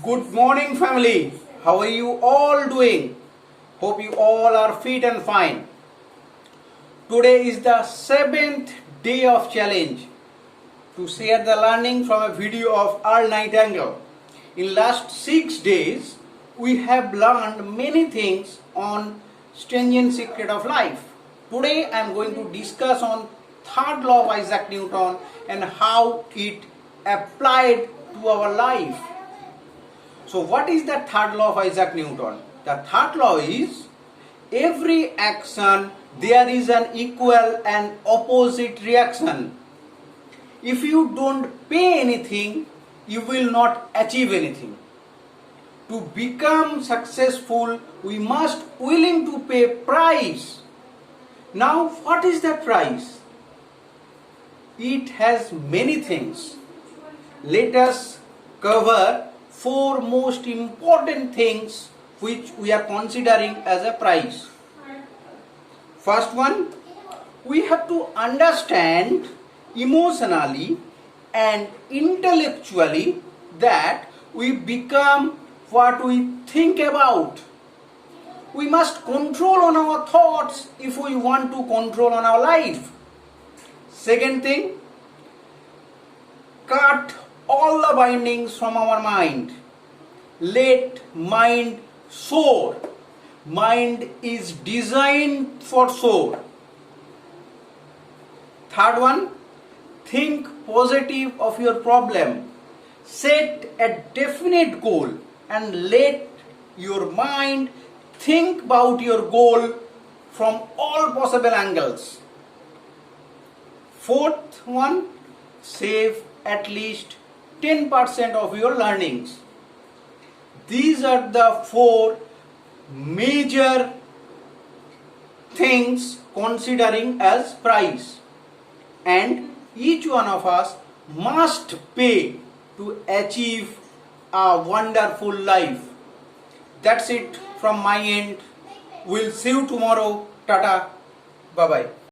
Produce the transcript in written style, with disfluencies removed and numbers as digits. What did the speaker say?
Good morning, family. How are you all doing? Hope you all are fit and fine. Today is the 7th day of challenge to share the learning from a video of Earl Nightingale. In last 6 days, we have learned many things on Strangest secret of life. Today I am going to discuss on third law of Isaac Newton and how it applied to our life. So what is the third law of Isaac Newton? The third law is every action there is an equal and opposite reaction. If you don't pay anything, you will not achieve anything. To become successful, we must willing to pay price. Now, what is that price? It has many things. Let us cover 4 most important things which we are considering as a price. First one, we have to understand emotionally and intellectually that we become what we think about. We must control on our thoughts if we want to control on our life. Second thing, cut all the bindings from our mind. Let mind soar. Mind is designed for soar. Third one, think positive of your problem. Set a definite goal and let your mind think about your goal from all possible angles. Fourth one, save at least 10% of your learnings. These are the 4 major things considering as price, and each one of us must pay to achieve a wonderful life. That's it from my end. We'll see you tomorrow. Tata. Bye bye.